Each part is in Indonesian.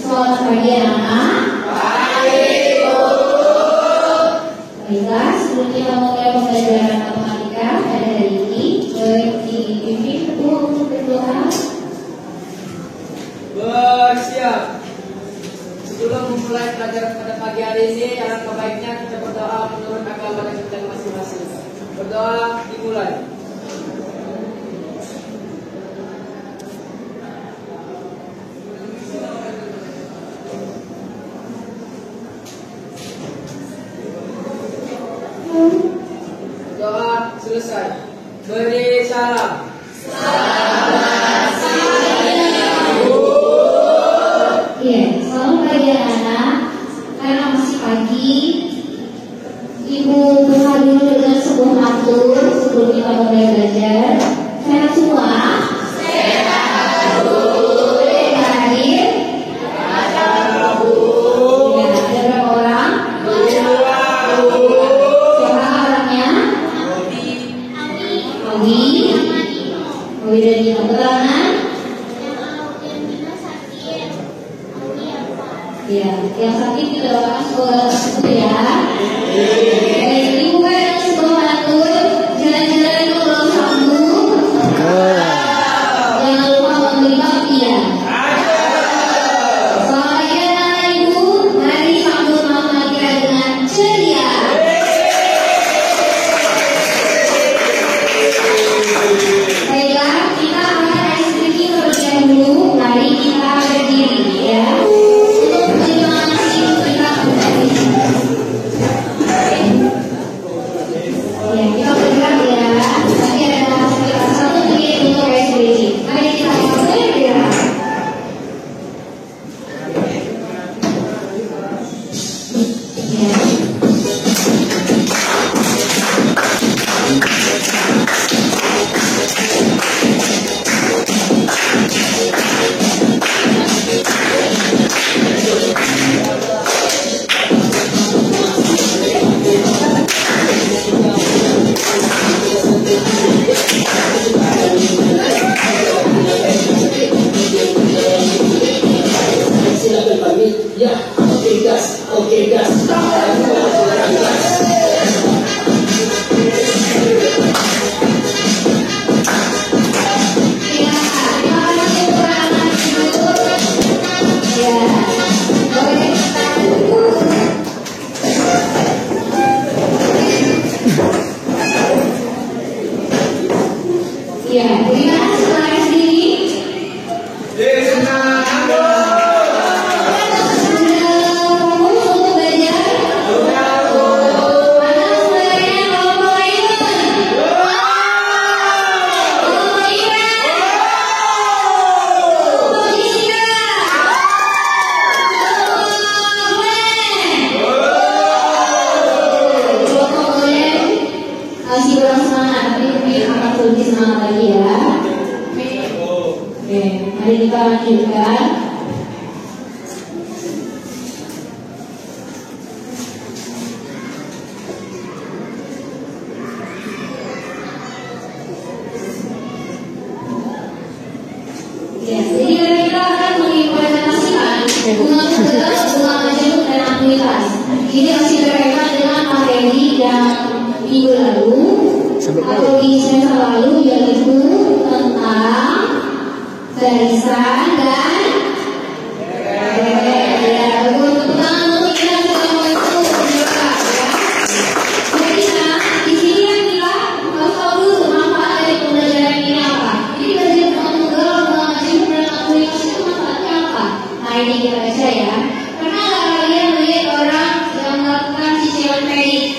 Selamat pagi anak-anak. Baiklah, sebelum kita mulai pembelajaran matematika pada hari ini, dipimpin kedua untuk berdoa. Bersiap. Sebelum memulai pelajaran pada pagi hari ini, alangkah baiknya kita berdoa menurut agama kita masing-masing. Berdoa dimulai. Doa selesai. Beri salam. Iya, selamat pagi anak-anak. Karena masih pagi, Ibu berdoa dulu dengan sebuah matur sebelum kita mulai belajar. Sehat semua? Sehat, Bu. Terakhir? Ya, ada berapa orang? 2, Bu. Siapa orangnya? Owi dan Dino. Keterangan? Ya, yang sakit kita doakan semoga sembuh ya. Baik, Ibu kan sebuah matur, jalan-jalan itu belum sambung. Jangan lupa membeli bakpia. Selamat pagi anak-anak Ibu, mari sambut matematika dengan ceria. Baiklah, kita akan icing terlebih dahulu. Mari kita berdiri ya. Mari kita lanjutkan. Ya, jadi kita akan mengimplementasikan bunga tugas, bunga majemuk dan aktivitas. Ini masih berkaitan dengan materi yang minggu lalu atau di semester lalu, yaitu tentang barisan dan ini kita baca ya. Pernah nggak kalian melihat orang yang melakukan cicilan kredit?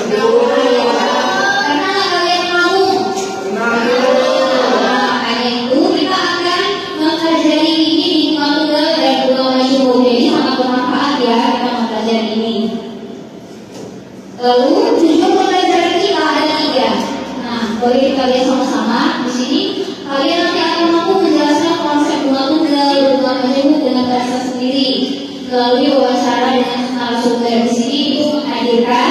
Pernah nggak kalian mau? Nah, itu kita akan mempelajari ini di bunga tunggal dan bunga majemuk. Jadi sangat bermanfaat ya kita mempelajari ini. Lalu tujuan pembelajaran kita ada 3. Nah, boleh kita lihat sama-sama di sini. Kalian nanti akan mampu menjelaskan konsep bunga tunggal, bunga majemuk dengan bahasa sendiri melalui wawancara dengan narasumber. Di sini itu menghadirkan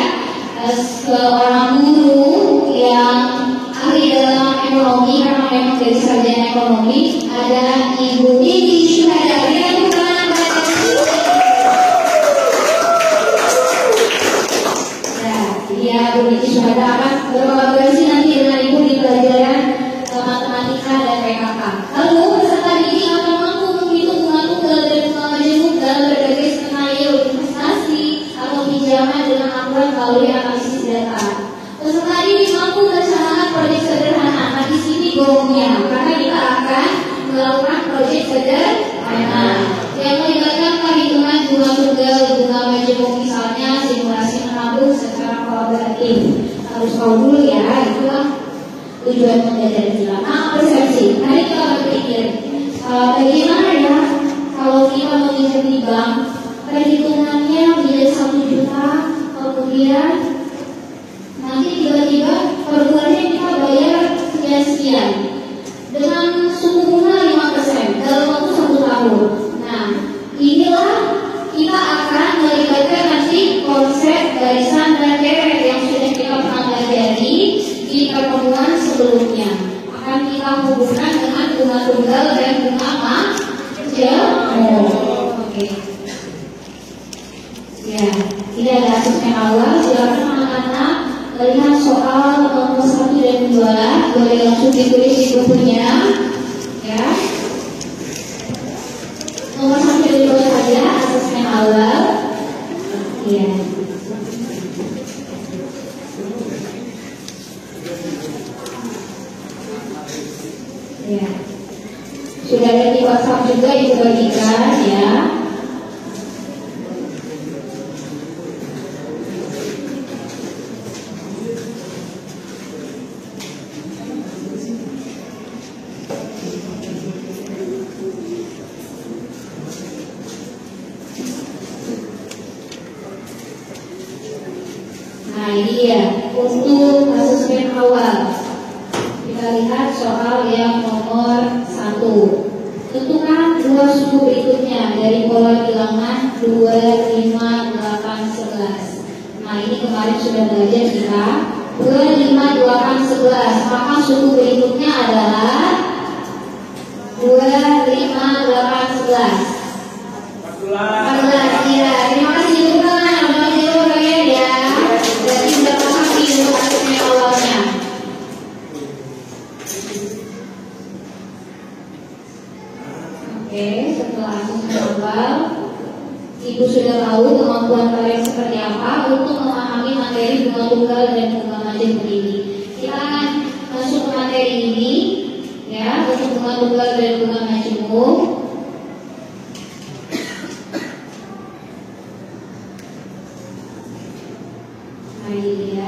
seorang guru yang ahli dalam ekonomi karena memang dari sarjana ekonomi, ada Ibu Didi Syuhada. Berikan tepuk tangan pada proyek sederhana yang melibatkan perhitungan bunga tunggal, bunga majemuk, misalnya simulasi menabung secara kolaboratif. Harus tahu dulu ya, itulah tujuan pembelajaran kita. Nah, persepsi. Mari kita berpikir, bagaimana ya kalau kita menginjam di bank, perhitungannya menjadi 1 juta, kemudian nanti tiba-tiba per bulannya kita bayar sekian-sekian dengan suku bunga 5% dalam waktu 1 tahun. Nah, inilah kita akan melibatkan nanti konsep barisan dan deret yang sudah kita pernah pelajari di pertemuan sebelumnya. Akan kita hubungkan dengan bunga tunggal dan bunga majemuk. Oke. Ya, tidak ada asesmen awal. Silakan anak-anak melihat soal nomor 1 dan 2. Boleh langsung ditulis di bukunya. Ya. Nomor 1 dan 2 saja asesmen awal. Ya. Ya. Sudah ada di WhatsApp juga Ibu bagikan ya. Nah, ini dia untuk asesmen awal. Kita lihat soal yang nomor 1. Tentukan 2 suku berikutnya dari pola bilangan 2, 5, 8, 11. Nah, ini kemarin sudah belajar kita 2, 5, 8, 11. Maka suku berikutnya adalah 2, 5, 8, 11. 14. Ya, terima kasih juga. Ya, berarti sudah paham ilmu asesmen awalnya. Oke, setelah asesmen awal, Ibu sudah tahu kemampuan kalian seperti apa untuk memahami materi bunga tunggal dan bunga majemuk ini. Kita akan masuk ke materi ini, ya, untuk bunga tunggal dan bunga majemuk. Nah, ini dia.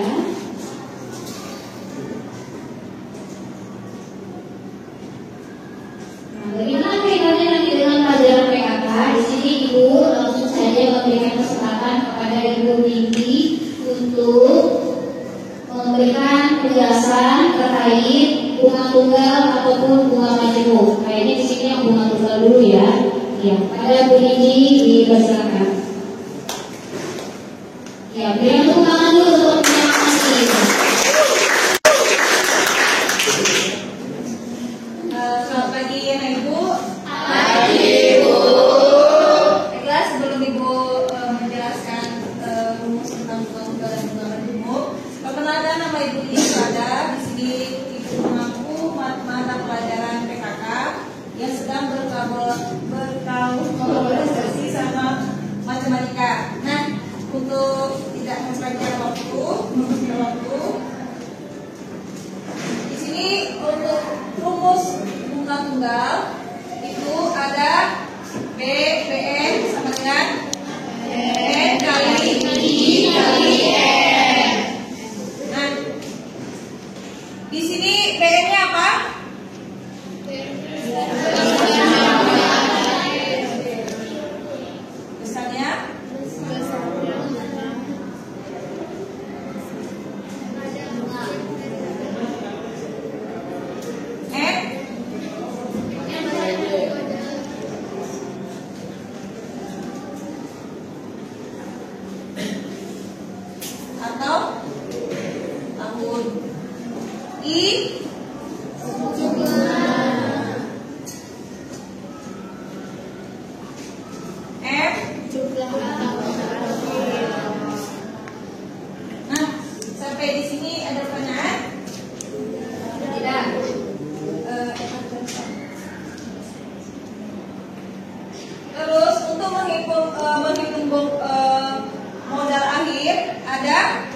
Nah, bagaimana kaitannya nanti dengan pelajaran PKK? Di sini Ibu langsung saja memberikan kesempatan kepada Ibu Windy untuk memberikan penjelasan terkait bunga tunggal ataupun bunga majemuk. Kayaknya di sini yang bunga tunggal dulu ya. Ya, pada Bu Windy dipersilakan. Ya, beri tepuk tangan dulu untuk menyemangati. Selamat pagi anak ibu. Pagi, Bu. Baiklah, sebelum ibu menjelaskan rumus tentang bunga tunggal dan bunga majemuk, perkenalkan nama ibu Isada. Di sini ibu mengaku mata pelajaran PKK yang sedang berkolaborasi sama matematika. Nah, untuk tidak memperpanjang waktu, di sini untuk rumus bunga tunggal itu ada BN sama dengan N kali I kali N. Nah, di sini BN-nya apa? Besarnya atau tahun. I F. Nah, sampai di sini ada pertanyaan? Tidak. Terus untuk menghitung modal akhir ada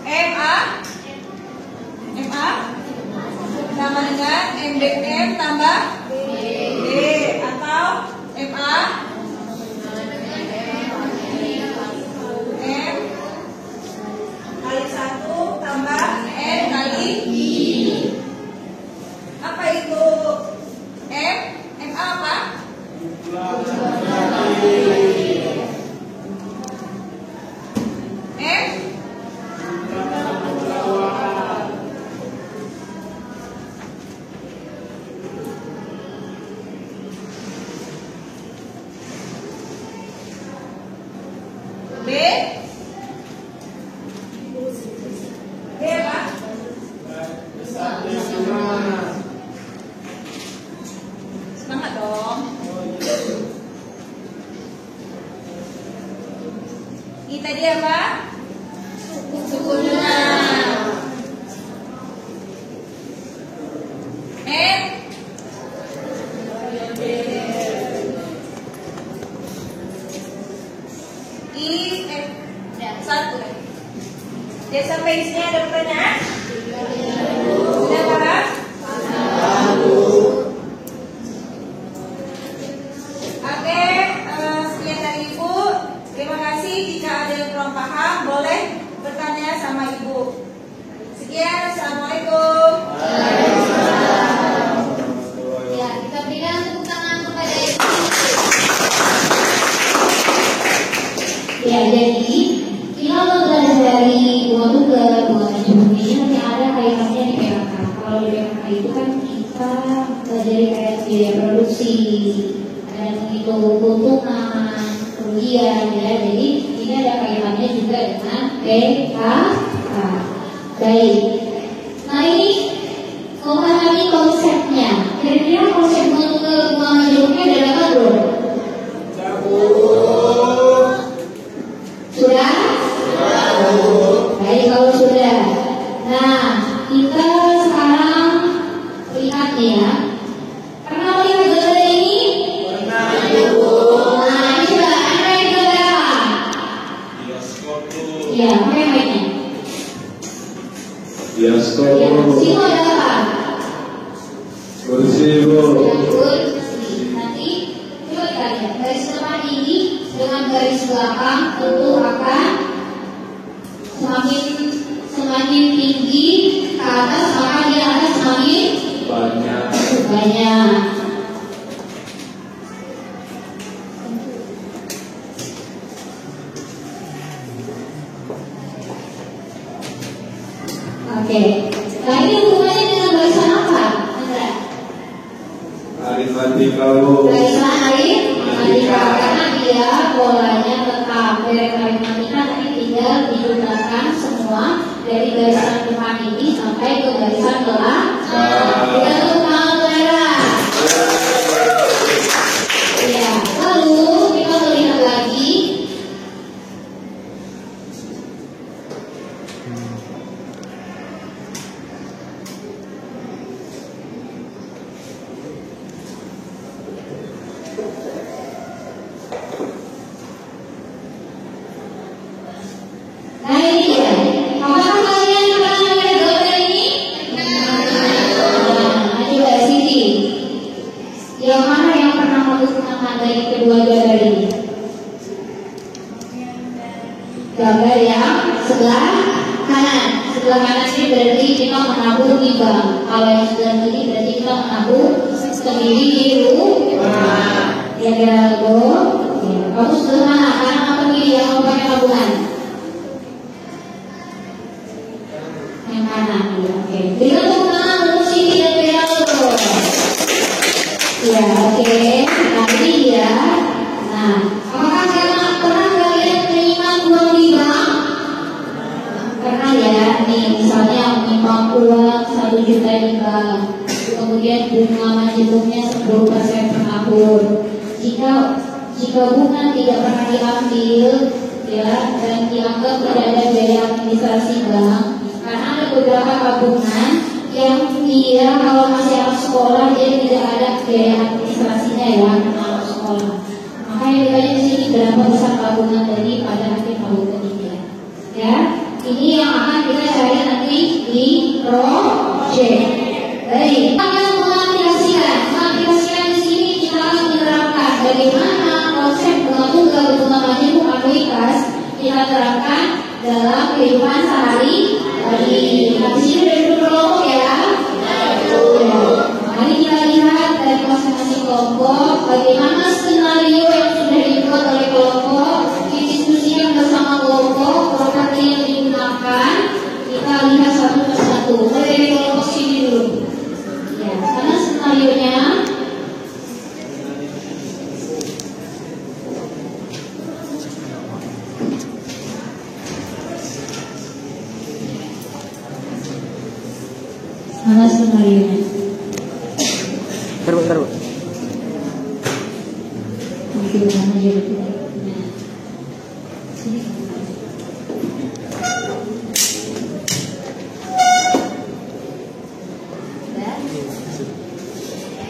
MA sama dengan MBM tambah BB. B. B apa? Semangat dong. I tadi apa? Suku bunga. N. Satu lagi. Dia sampai di sini ada pertanyaan? Sudah paham? Oke, sekian dari Ibu. Terima kasih. Jika ada yang kurang paham, boleh bertanya sama Ibu. Sekian, assalamualaikum. Ya, kita berikan tepuk tangan kepada Ibu. Ya, jadi kita belajar dari bunga tunggal, bunga manajemen ini nanti ada kaitannya di PKK. Kalau di PKK itu kan kita belajar kayak biaya produksi, ada menghitung keuntungan, kerugian, ya. Jadi ini ada kaitannya juga dengan PKK. Baik. Nah ini memahami konsepnya. Kira-kira konsep bunga tunggal, bunga manajemennya ada apa belum? Sudah? Baik, kalau sudah. Nah, kita sekarang lihat ya. Pernah melihat gambar ini? Pernah, Ibu. Nah, ini sudah ada yang gambar apa? Bioskop tuh. Iya, apa yang lainnya? Bioskop. Ya, situ ada apa? Kursi, Bu. Nanti coba kita lihat garis depan ini dengan garis belakang tentu akan semakin tinggi ke atas, maka dia akan semakin banyak. Oke. Nah ini hubungannya dengan barisan apa, Andra? Aritmatika, Bu. Barisan aritmatika karena dia polanya tetap dari aritmatika nanti tinggal dijumlahkan semua dari barisan depan ini sampai ke barisan belakang. Kita tepuk tangan beneran. Ya, lalu kita melihat lagi. Nah ini dia. Apakah kalian pernah melihat gambar ini? Nah, coba Siti. Yang mana yang pernah menggunakan dari kedua gambar ini? Gambar yang sebelah kanan. Sebelah kanan ini berarti kita menabur di bank. Kalau yang sebelah kiri berarti kita menabur sendiri di rumah. Ya kira Bu. Kamu sebelah mana? Kanan atau kiri yang mau pakai tabungan? Yang kanan, ya. Oke. Berikan tepuk tangan untuk Siti dan Bella. Ya, oke. Nah ini dia. Nah, apakah pernah kalian menerima uang di bank? Pernah ya. Nih, misalnya menyimpan uang 1 juta di bank, kemudian bunga manajemennya 10% per tahun. Jika bunga tidak pernah diambil, ya, dan dianggap tidak ada biaya administrasi bank, karena ada beberapa tabungan yang dia kalau masih anak sekolah dia tidak ada biaya administrasinya ya anak sekolah. Makanya ditanya di sini berapa besar tabungan tadi pada akhir tahun ketiga. Ya, ini yang akan kita cari nanti di project. Baik, kita akan mengaplikasikan. Mengaplikasikan di sini kita akan menerapkan bagaimana konsep bunga tunggal, bunga manajemen akuitas kita terapkan dalam kehidupan sehari-hari. Nah, di sini ada dua kelompok ya. Mari kita lihat dari masing-masing kelompok bagaimana skenario yang sudah dibuat oleh kelompok, didiskusikan bersama kelompok, properti yang digunakan. Kita lihat satu persatu. Mulai dari kelompok sini dulu. Ya, karena skenario-nya. Mana skenario-nya? Bentar. Mungkin mana aja betul. Sini.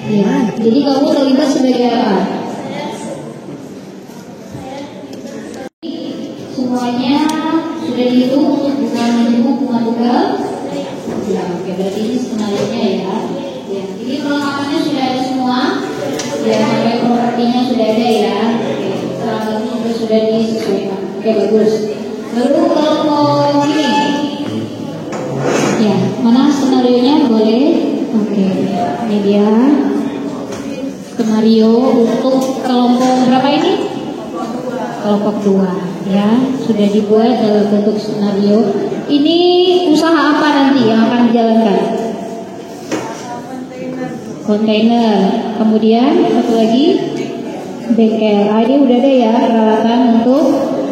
Ya, jadi kamu terlibat sebagai apa? Semuanya sudah dihitung untuk bunga majemuk, bunga tunggal. Ya, oke, berarti ini skenarionya ya. Ya, jadi perlengkapannya sudah ada semua. Ya, sampai propertinya sudah ada ya. Oke, seragamnya juga sudah disesuaikan. Oke, bagus. Lalu kalau ini, ya, mana skenarionya boleh? Oke, ini dia skenario untuk kelompok berapa ini? Kelompok 2 ya, sudah dibuat dalam bentuk skenario. Ini usaha apa nanti yang akan dijalankan? Kontainer. Kemudian satu lagi bengkel. Ini udah ada ya peralatan untuk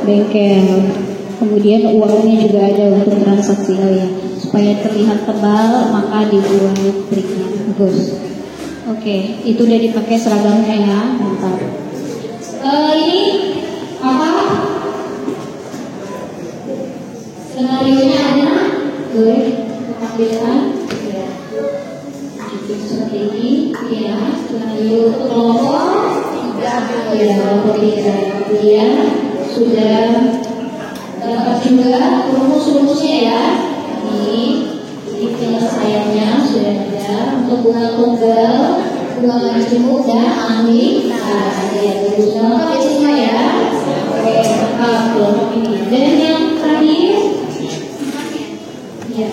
bengkel. Kemudian uangnya juga ada untuk transaksi ya. Supaya terlihat tebal maka dibuat triknya. Bagus. Oke, itu udah dipakai seragamnya ya, mantap. Ini apa? Skenario-nya ada, boleh tampilkan. Ya. Jadi seperti ini, ya. Skenario untuk kelompok 3, ya, kelompok 3. Kemudian sudah dapat juga rumus-rumusnya ya. Ini penyelesaiannya sudah ada untuk bunga tunggal, bunga majemuk dan angin. Nah, ya, bagus. Lengkap itu semua ya. Oke, lengkap kelompok ini. Dan yang terakhir, ya.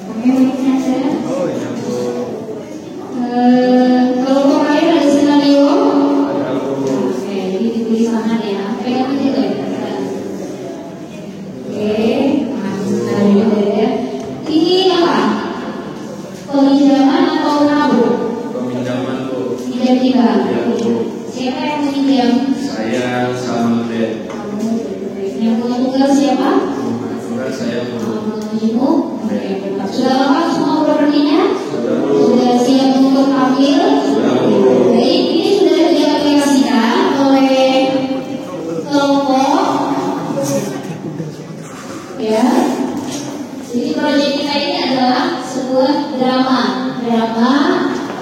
Oke, ini ada. Kelompok lain ada skenario. Oke, jadi ditulis tangan ya. Pegang itu ya. Oke. Ini apa? Peminjaman atau nabung? Peminjaman Bu. Pinjam juga. Ya, Bu. Siapa yang meminjam? Saya sama Ben. Yang bunga tunggal siapa? Bukan saya Bu. Majemuk. Oke, sudah lengkap semua propertinya? Sudah Bu. Sudah siap untuk ambil? Sudah Bu. Baik, ini sudah diaplikasikan oleh kelompok. Ya. Jadi proyek kita ini adalah sebuah drama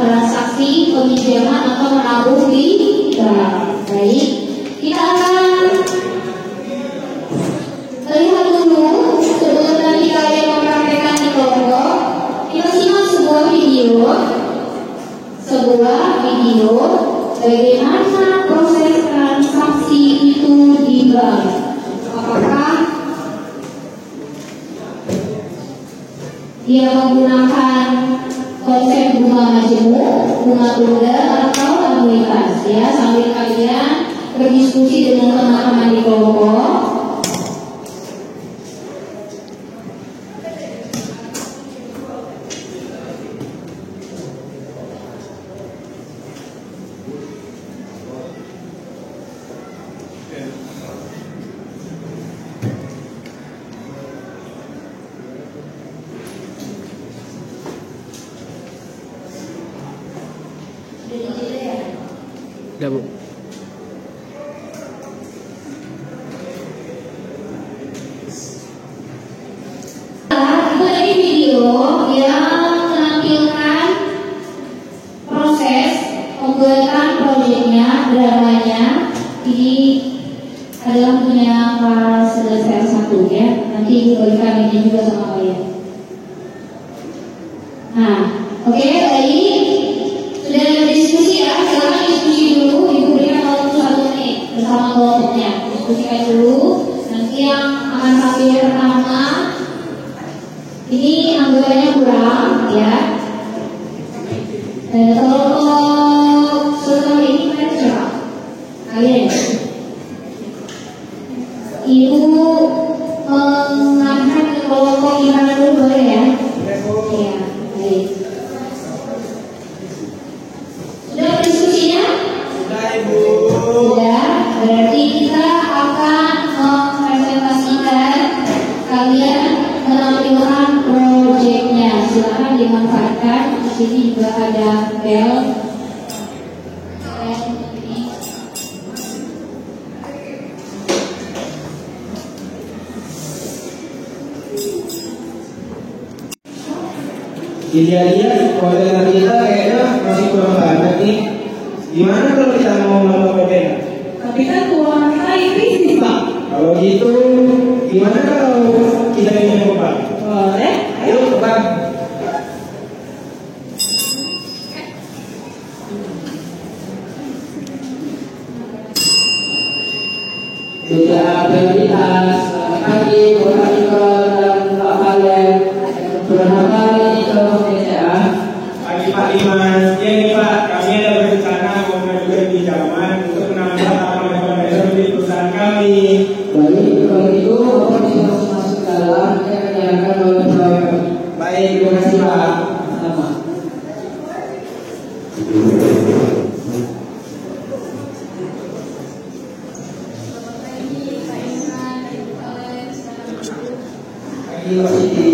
transaksi peminjaman atau menabung di bank. Baik, kita akan lihat dulu sebelum nanti kalian mempraktekkan di kelompok. Kita simak sebuah video bagaimana proses transaksi itu di bank. Apakah dia menggunakan konsep bunga majemuk, bunga tunggal atau anuitas ya, sambil kalian berdiskusi dengan teman-teman di kelompok. Ya Bu. Itu tadi video yang menampilkan proses pembuatan proyeknya, dramanya. Ini adalah punya kelas 11 ya. Nanti Ibu berikan ini juga sama kalian. Nah, oke, baik. Sudah diskusi ya, sekarang diskusi dulu. Ibu berikan waktu 1 menit bersama kelompoknya. Diskusikan dulu. Nanti yang akan tampil pertama, ini anggotanya kurang ya. Kelompok setelah ini kan siapa? Kalian. Ibu mengangkat ke kelompok gimana dulu boleh ya? Iya, baik. Sudah diskusinya? Sudah Ibu. Sudah, berarti kita akan mempresentasikan kalian menampilkan proyeknya. silakan dimanfaatkan. Di sini juga ada bel. Dilihat-lihat orderan kita kayaknya masih kurang banyak nih. Gimana kalau kita mau nambah orderan? Tapi kan keuangan kita ini Pak. Kalau gitu, gimana kalau kita minjem ke bank? Boleh. Ayo ke bank. Tidak prioritas. Selamat pagi, Bapak Iko dan Pak Kalian. Berapa ini kalau BCA? Pagi Pak Iman, ya nih Pak, kami ada berencana mau mengajukan pinjaman untuk menambah lapangan pekerjaan di perusahaan kami. Baik, kalau itu Bapak bisa masuk ke dalam. Saya akan jalankan oleh proyek. Baik, terima kasih Pak. Sama. Pagi Pak Siti.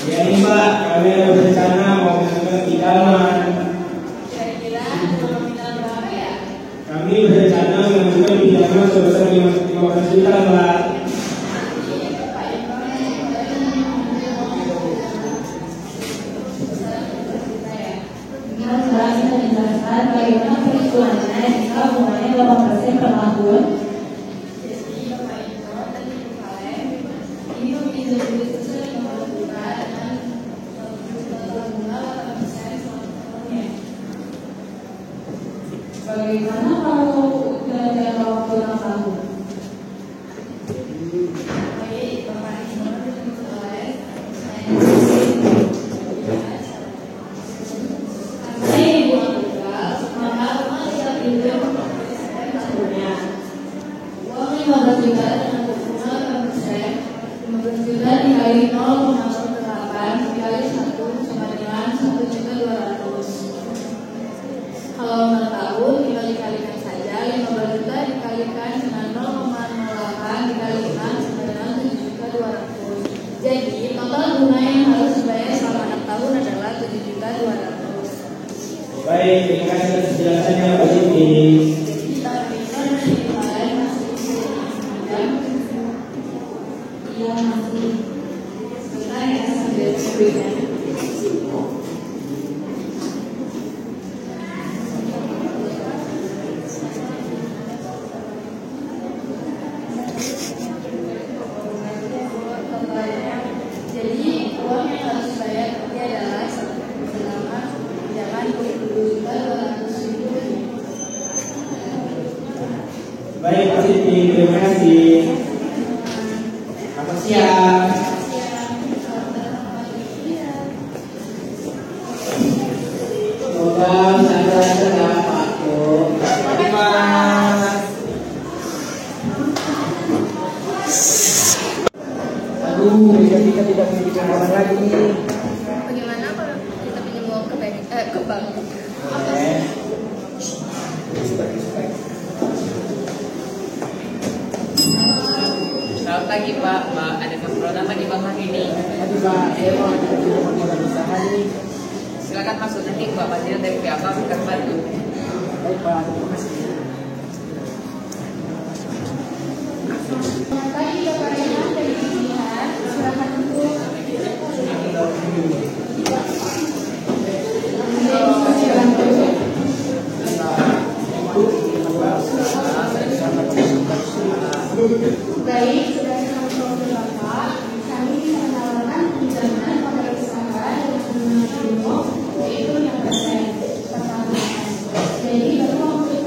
Ya nih Mbak, kami ada berencana mau mengajukan pinjaman. Kira-kira nominal berapa ya? Kami berencana mengajukan pinjaman sebesar 15 juta Mbak. Sekarang kita menjelaskan bagaimana perhitungannya jika bunganya 8% per tahun. Jadi Bapak Ibu tadi kemarin ini meminjam duit sebesar 50 juta dan bunga 8% selama tahunnya. Bagaimana kalau jalan-jalan waktu 6 tahun? Baik, Bapak Ibu boleh saya maka rumah kita pinjam tahunnya. Uang 15 juta dengan bunga 8%, 15 juta dikali 0,08 dikali 1 sama dengan 1.200.000. Kalau 6 tahun kita dikalikan saja, 15 juta dikalikan dengan 0,08 dikali 6 sama dengan 7.200.000. Jadi total bunga yang harus dibayar selama 6 tahun adalah 7.200.000. Baik, terima kasih atas penjelasannya Pak Siti. Kita berikan dari kemarin masih dan yang masih sebentar ya sambil berikan. Jadi uang yang harus dibayar nanti adalah selama pinjaman 20.200.000. Baik Pak Siti, terima kasih. Selamat siang. Semoga saya terdapat Pak. Terima Aduh, kita tidak memiliki orang lagi nih. Bagaimana kalau kita pinjam uang ke bank? Selamat pagi Pak, ada keperluan apa di bank ini? Aduh Pak, saya mau mengajukan pinjaman modal usaha nih. Silakan masuk nanti Pak Pasien dari pihak bank akan bantu. Baik Pak, terima kasih. Tadi Bapak Rehan dari pilihan, silakan untuk baik, sudah sampai Bapak, kami menawarkan pinjaman modal usaha dari bunga yaitu yang persen pertambahan. Jadi Bapak untuk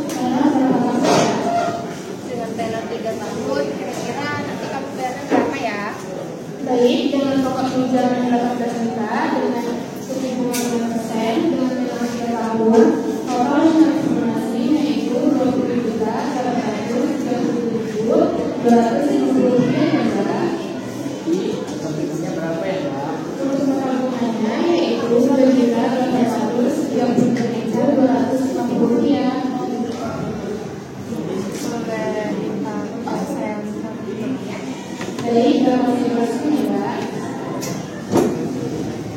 Baik, dapat dijelaskan ya, Mbak.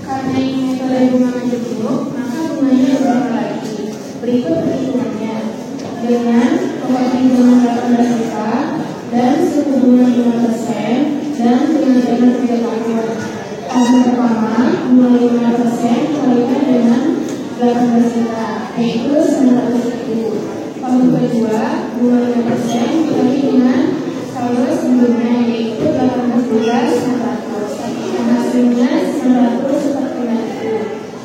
Karena ini metode bunga majemuk, maka bunganya berapa lagi? Berikut perhitungannya. Dengan pokok pinjaman 18 juta dan suku bunga 5% dan dengan jaminan 3 tahun. Tahun pertama, bunga 5% kalikan dengan 18 juta, yaitu 900.000. Tahun kedua, bunga 5% dikali dengan saldo sebelumnya, yaitu 18.900. Dan hasilnya 945.000.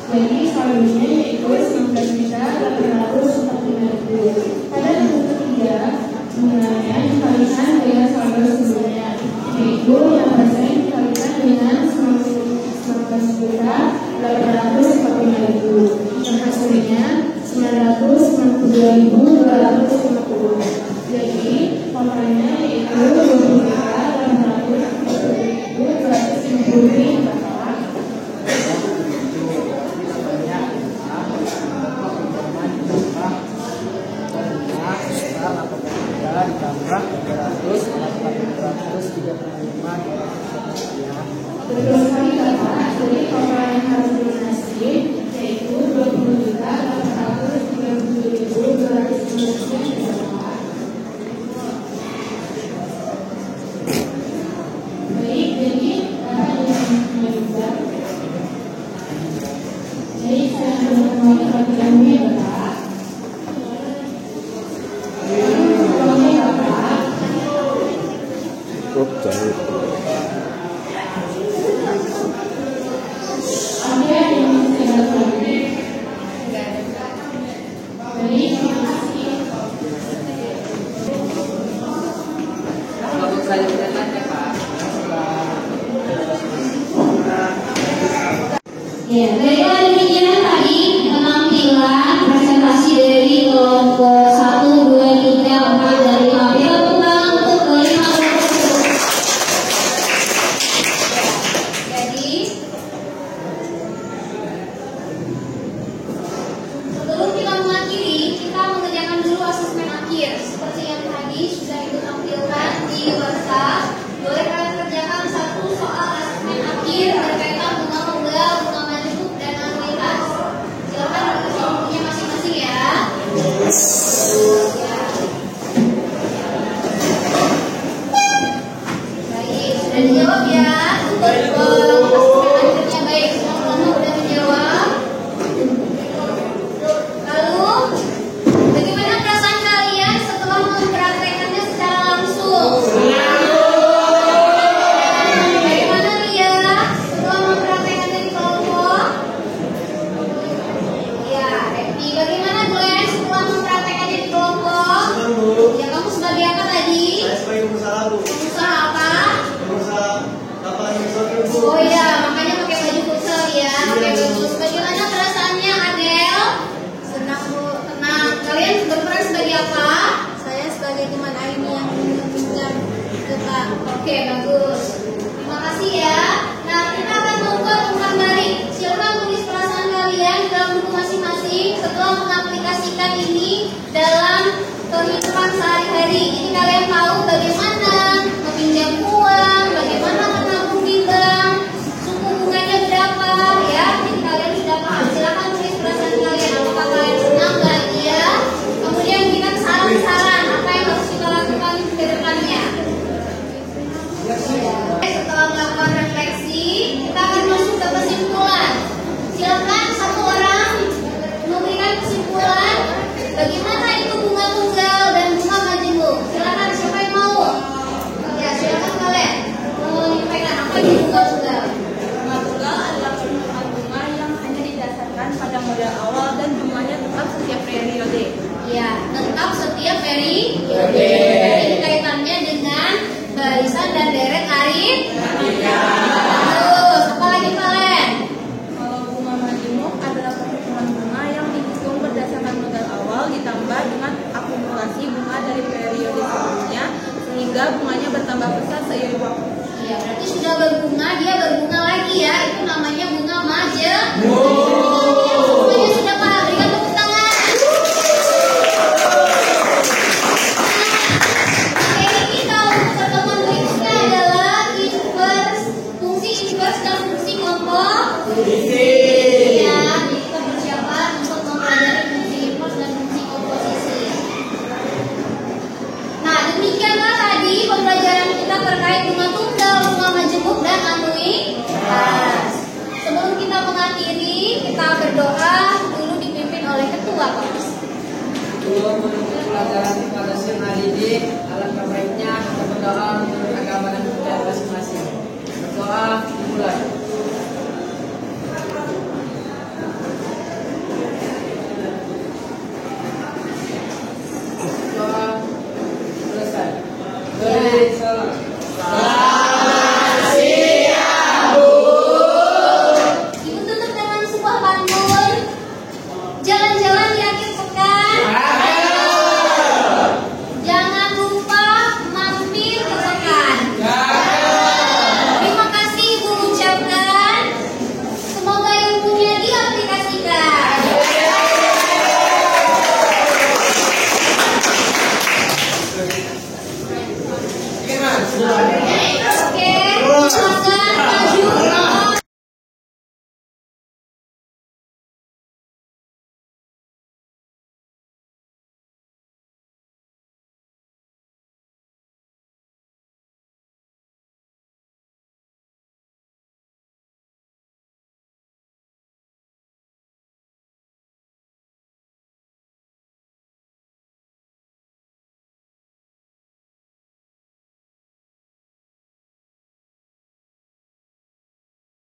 Jadi saldonya yaitu 19.845.000. Pada tahun ketiga, bunganya dikalikan dengan saldo sebelumnya, yaitu 5% dikalikan dengan 19.845.000. Dan hasilnya 992.250. Jadi totalnya yaitu 20.850.250. Betul sekali Bapak, jadi total yang harus dilunasi yaitu 20.837.250. Baik, jadi saya akan kembali ke filmnya Bapak. Ya, baiklah demikian tadi penampilan presentasi dari kelompok 1, 2, 3, 4, dan 5. Bila kembang untuk kelima kelompok. Jadi sebelum kita mengakhiri, kita mengerjakan dulu asesmen akhir. Seperti yang tadi sudah Ibu tampilkan di WhatsApp. Boleh kalian kerjakan satu soal asesmen akhir berkaitan bunga tunggal, bunga majemuk, dan anuitas. Silakan menulis bukunya masing-masing ya. Baik, sudah dijawab ya. Untuk asesmen akhirnya baik, semua kelompok sudah menjawab. Lalu, bagaimana perasaan kalian setelah mempraktekannya secara langsung? Bagaimana dia setelah mempraktekannya di kelompok? Ya, happy. Bagaimana Glenn setelah mempraktekannya di kelompok? Ya, kamu sebagai apa tadi? Saya sebagai pengusaha, Bu. Pengusaha apa? Pengusaha kapal resort, Bu. Oh iya, makanya pakai baju futsal ya. Oke, bagus. Bagaimana perasaannya Adel? Senang, Bu. Tenang. Kalian berperan sebagai apa? Saya sebagai teman Aini yang pinjam Pak. Oke, bagus. Terima kasih ya. Nah, kita akan membuat umpan balik. Silakan tulis perasaan kalian dalam buku masing-masing setelah mengaplikasikan ini dalam kehidupan sehari-hari. Jadi kalian tahu bagaimana meminjam uang, bagaimana menabung di bank, suku bunganya berapa ya. Jadi kalian sudah paham. Silakan tulis perasaan kalian. Apakah kalian senang, bahagia? Kemudian berikan saran-saran apa yang harus kita lakukan ke depannya. Setelah melakukan refleksi, kita akan masuk ke kesimpulan. Silakan satu orang memberikan kesimpulan bagaimana itu bunga tunggal dan bunga majemuk. Silakan. komposisi. Ya, jadi kita persiapan untuk mempelajari fungsi inverse dan fungsi komposisi. Nah, demikianlah tadi pembelajaran kita terkait bunga tunggal, bunga majemuk, dan anuitas. Sebelum kita mengakhiri, kita berdoa dulu dipimpin oleh ketua kelas. Sebelum menutup pelajaran pada siang hari ini, alangkah baiknya kita berdoa menurut agama dan budaya masing-masing. Berdoa dimulai.